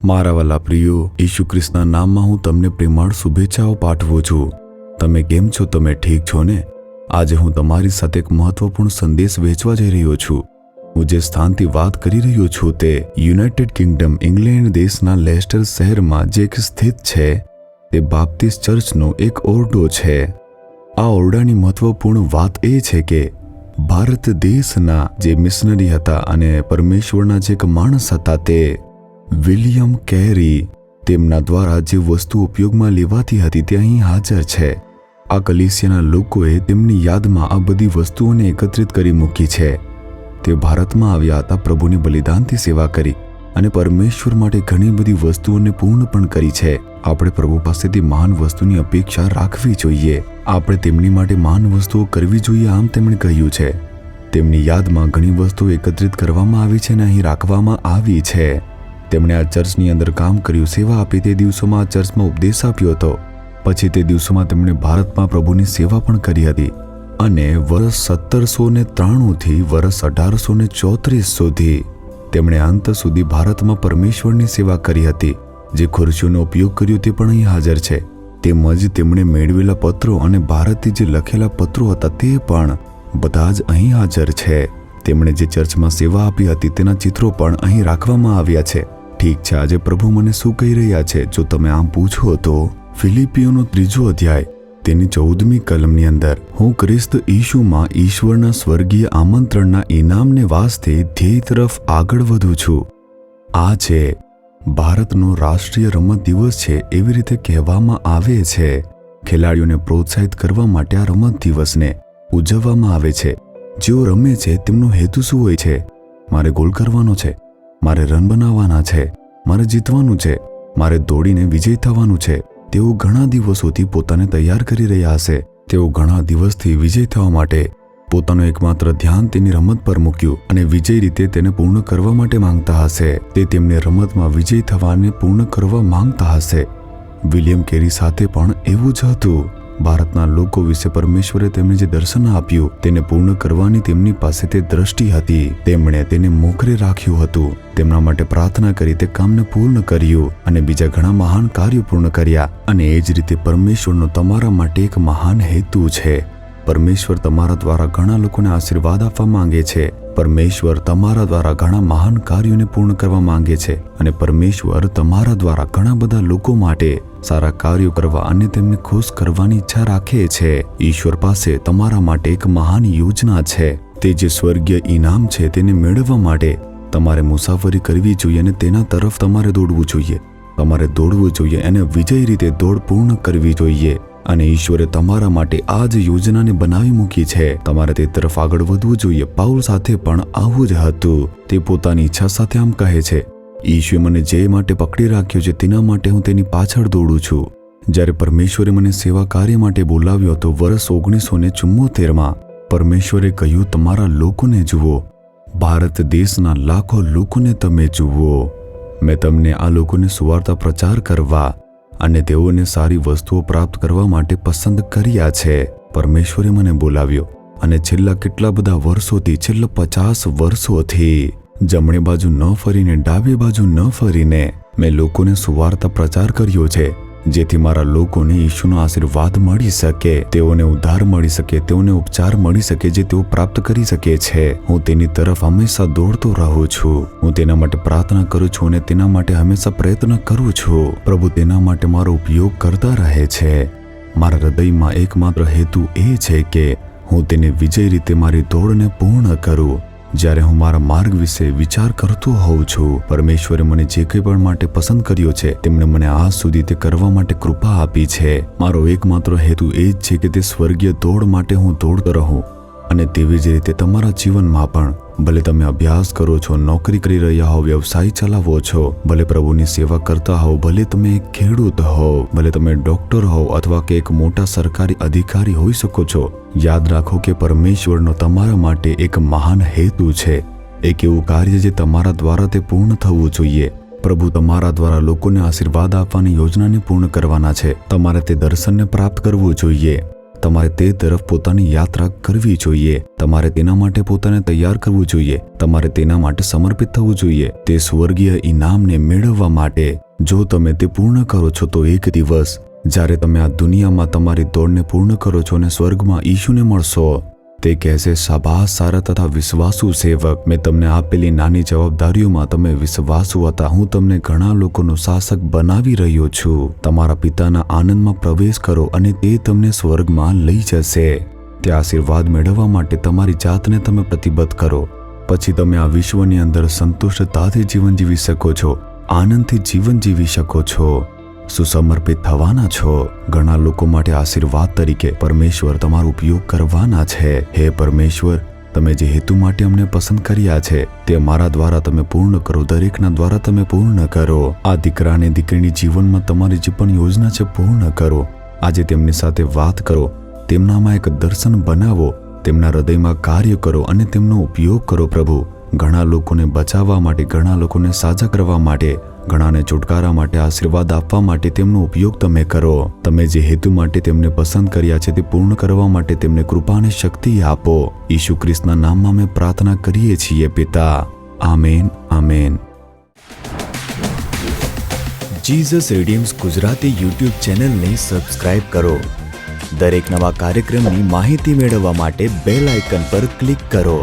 મારા વાલા પ્રિયો, ઈસુ ખ્રિસ્તના નામમાં હું તમને પ્રેમાળ શુભેચ્છાઓ પાઠવું છું. તમે કેમ છો? તમે ઠીક છો ને? આજે હું તમારી સાથે એક મહત્વપૂર્ણ સંદેશ વહેંચવા જઈ રહ્યો છું. હું જે સ્થાનથી વાત કરી રહ્યો છું તે યુનાઇટેડ કિંગડમ ઇંગ્લેન્ડ દેશના લેસ્ટર શહેરમાં જે સ્થિત છે તે બાપ્ટિસ્ટ ચર્ચનો એક ઓરડો છે. આ ઓરડાની મહત્વપૂર્ણ વાત એ છે કે ભારત દેશના જે મિશનરી હતા અને પરમેશ્વરના જે એક માણસ હતા તે વિલિયમ કેરી, તેમના દ્વારા જે વસ્તુ ઉપયોગમાં લેવાતી હતી તે અહીં હાજર છે. આ કલીસિયાના લોકોએ તેમની યાદમાં આ બધી વસ્તુઓને એકત્રિત કરી મૂકી છે. તે ભારતમાં આવ્યા હતા, પ્રભુની બલિદાનથી સેવા કરી અને પરમેશ્વર માટે ઘણી બધી વસ્તુઓને પૂર્ણ પણ કરી છે. આપણે પ્રભુ પાસેથી મહાન વસ્તુની અપેક્ષા રાખવી જોઈએ. આપણે તેમની માટે મહાન વસ્તુઓ કરવી જોઈએ, આમ તેમણે કહ્યું છે. તેમની યાદમાં ઘણી વસ્તુઓ એકત્રિત કરવામાં આવી છે અને અહીં રાખવામાં આવી છે. તેમણે આ ચર્ચની અંદર કામ કર્યું, સેવા આપી. તે દિવસોમાં આ ચર્ચમાં ઉપદેશ આપ્યો હતો. પછી તે દિવસોમાં તેમણે ભારતમાં પ્રભુની સેવા પણ કરી હતી અને વર્ષ 1793 થી વર્ષ 1834 સુધી તેમણે અંત સુધી ભારતમાં પરમેશ્વરની સેવા કરી હતી. જે ખુરશીઓનો ઉપયોગ કર્યો તે પણ અહીં હાજર છે. તેમજ તેમણે મેળવેલા પત્રો અને ભારતથી જે લખેલા પત્રો હતા તે પણ બધા જ અહીં હાજર છે. તેમણે જે ચર્ચમાં સેવા આપી હતી તેના ચિત્રો પણ અહીં રાખવામાં આવ્યા છે. ઠીક છે, આજે પ્રભુ મને શું કહી રહ્યા છે જો તમે આમ પૂછો તો ફિલિપિયોનો 3 અધ્યાય તેની 14મી કલમની અંદર, હું ખ્રિસ્ત ઈસુમાં ઈશ્વરના સ્વર્ગીય આમંત્રણના ઇનામને વાસ્તે ધ્યેય તરફ આગળ વધું છું. આ છે ભારતનો રાષ્ટ્રીય રમત દિવસ છે એવી રીતે કહેવામાં આવે છે. ખેલાડીઓને પ્રોત્સાહિત કરવા માટે આ રમત દિવસને ઉજવવામાં આવે છે. જેઓ રમે છે તેમનો હેતુ શું હોય છે? મારે ગોલ કરવાનો છે, મારે રન બનાવવાના છે, મારે જીતવાનું છે, મારે દોડીને વિજય થવાનું છે. તેઓ ઘણા દિવસોથી પોતાને તૈયાર કરી રહ્યા હશે. તેઓ ઘણા દિવસથી વિજય થવા માટે પોતાનું એકમાત્ર ધ્યાન તેની રમત પર મૂક્યું અને વિજય રીતે તેને પૂર્ણ કરવા માટે માંગતા હશે. તે તેમને રમતમાં વિજય થવાને પૂર્ણ કરવા માંગતા હશે. વિલિયમ કેરી સાથે પણ એવું જ હતું. ભારતના લોકો વિશે પરમેશ્વરે તેમને જે દર્શન આપ્યું તેને પૂર્ણ કરવાની તેમની પાસે તે દ્રષ્ટિ હતી. તેમણે તેને મોખરે રાખ્યું હતું. તેમના માટે પ્રાર્થના કરી, તે કામને પૂર્ણ કર્યું અને બીજા ઘણા મહાન કાર્યો પૂર્ણ કર્યા. અને એ જ રીતે પરમેશ્વરનો તમારા માટે એક મહાન હેતુ છે. પરમેશ્વર તમારા દ્વારા ઘણા લોકોને આશીર્વાદ આપવા માંગે છે. પરમેશ્વર તમારા દ્વારા ઘણા મહાન કાર્યોને પૂર્ણ કરવા માંગે છે અને પરમેશ્વર તમારા દ્વારા ઘણા બધા લોકો માટે સારા કાર્યો કરવા અને તેમને ખુશ કરવાની ઈચ્છા રાખે છે. ઈશ્વર પાસે તમારા માટે એક મહાન યોજના છે. તે જે સ્વર્ગીય ઇનામ છે તેને મેળવવા માટે તમારે મુસાફરી કરવી જોઈએ અને તેના તરફ તમારે દોડવું જોઈએ. તમારે દોડવું જોઈએ અને વિજય રીતે દોડ પૂર્ણ કરવી જોઈએ. અને ઈશ્વરે તમારા માટે આ જ યોજનાને બનાવી મૂકી છે. તમારે તે તરફ આગળ વધવું જોઈએ. પાઉલ સાથે પણ આવું જ હતું. તે પોતાની ઈચ્છા સાથે આમ કહે છે, ઈશ્વરે મને જે માટે પકડી રાખ્યો છે તેના માટે હું તેની પાછળ દોડું છું. જ્યારે પરમેશ્વરે મને સેવા કાર્ય માટે બોલાવ્યો હતો વર્ષ 1974માં, પરમેશ્વરે કહ્યું, તમારા લોકોને જુઓ, ભારત દેશના લાખો લોકોને તમે જુઓ. મેં તમને આ લોકોને સુવાર્તા પ્રચાર કરવા અને તેઓને સારી વસ્તુઓ પ્રાપ્ત કરવા માટે પસંદ કર્યા છે. પરમેશ્વરે મને બોલાવ્યો અને છેલ્લા કેટલા બધા વર્ષોથી, છેલ્લા 50 વર્ષોથી જમણી બાજુ ન ફરીને, ડાબી બાજુ ન ફરીને મેં લોકોને સુવાર્તા પ્રચાર કર્યો છે, જેથી મારા લોકોને ઈશુનો આશીર્વાદ મળી શકે, તેઓને ઉદ્ધાર મળી શકે, તેઓને ઉપચાર મળી શકે જે તેઓ પ્રાપ્ત કરી શકે છે. હું તેની તરફ હંમેશા દોડતો રહું છું. હું તેના માટે પ્રાર્થના કરું છું અને તેના માટે હંમેશા પ્રયત્ન કરું છું. પ્રભુ તેના માટે મારો ઉપયોગ કરતા રહે છે. મારા હૃદયમાં એકમાત્ર હેતુ એ છે કે હું તેને વિજય રીતે મારી દોડને પૂર્ણ કરું. જ્યારે હું મારા માર્ગ વિશે વિચાર કરતો હોઉં છું, પરમેશ્વરે મને જે કંઈ પણ માટે પસંદ કર્યો છે તેમણે મને આજ સુધી તે કરવા માટે કૃપા આપી છે. મારો એકમાત્ર હેતુ એ જ છે કે તે સ્વર્ગીય દોડ માટે હું દોડતો રહું. અને તેવી જ રીતે તમારા જીવનમાં પણ, ભલે તમે અભ્યાસ કરો છો, નોકરી કરી રહ્યા હો, વ્યવસાય ચલાવો છો, ભલે પ્રભુની સેવા કરતા હો, ભલે તમે એક ખેડૂત હો, ભલે તમે ડોક્ટર હો અથવા કે એક મોટા સરકારી અધિકારી હોઈ શકો છો, યાદ રાખો કે પરમેશ્વરનો તમારા માટે એક મહાન હેતુ છે. એક એવું કાર્ય જે તમારા દ્વારા તે પૂર્ણ થવું જોઈએ. પ્રભુ તમારા દ્વારા લોકોને આશીર્વાદ આપવાની યોજનાને પૂર્ણ કરવાના છે. તમારે તે દર્શનને પ્રાપ્ત કરવું જોઈએ. તમારે તે તરફ પોતાની યાત્રા કરવી જોઈએ. તમારે તેના માટે પોતાને તૈયાર કરવું જોઈએ. તમારે તેના માટે સમર્પિત થવું જોઈએ, તે સ્વર્ગીય ઇનામને મેળવવા માટે. જો તમે તે પૂર્ણ કરો છો તો એક દિવસ જ્યારે તમે આ દુનિયામાં તમારી દોડને પૂર્ણ કરો છો અને સ્વર્ગમાં ઈશુને મળશો, તે કહેશે, શાબાશ સારા તથા વિશ્વાસુ સેવક, મેં તમને આપેલી નાની જવાબદારીઓમાં તમે વિશ્વાસુ હતા, હું તમને ઘણા લોકોનો શાસક બનાવી રહ્યો છું. તમારા પિતાના આનંદમાં પ્રવેશ કરો અને તે તમને સ્વર્ગમાં લઈ જશે. તે આશીર્વાદ મેળવવા માટે તમારી જાતને તમે પ્રતિબદ્ધ કરો. પછી તમે આ વિશ્વની અંદર સંતુષ્ટતાથી જીવન જીવી શકો છો, આનંદથી જીવન જીવી શકો છો, સુસમર્પિત થવાના છો. ઘણા લોકો માટે આશીર્વાદ તરીકે પરમેશ્વર તમારો ઉપયોગ કરવાના છે. હે પરમેશ્વર, તમે જે હેતુ માટે અમને પસંદ કર્યા છે તે મારા દ્વારા તમે પૂર્ણ કરો, દરેકના દ્વારા તમે પૂર્ણ કરો. આ દીકરાને દીકરીની જીવનમાં તમારી જે પણ યોજના છે પૂર્ણ કરો. આજે તેમની સાથે વાત કરો, તેમનામાં એક દર્શન બનાવો, તેમના હૃદયમાં કાર્ય કરો અને તેમનો ઉપયોગ કરો. પ્રભુ, ઘણા લોકોને બચાવવા માટે, ઘણા લોકોને સાજા કરવા માટે, ઘણાને છુટકારા માટે, આશીર્વાદ આપવા માટે તેમનો ઉપયોગ તમે કરો. તમે જે હેતુ માટે તેમને પસંદ કર્યા છે તે પૂર્ણ કરવા માટે તેમને કૃપા અને શક્તિ આપો. ઈસુ ખ્રિસ્તના નામમાં અમે પ્રાર્થના કરીએ છીએ પિતા. Amen, amen. Jesus redeems Gujarati YouTube ચેનલને સબસ્ક્રાઇબ કરો. દરેક નવા કાર્યક્રમની માહિતી મેળવવા માટે બેલ આઇકન પર ક્લિક કરો.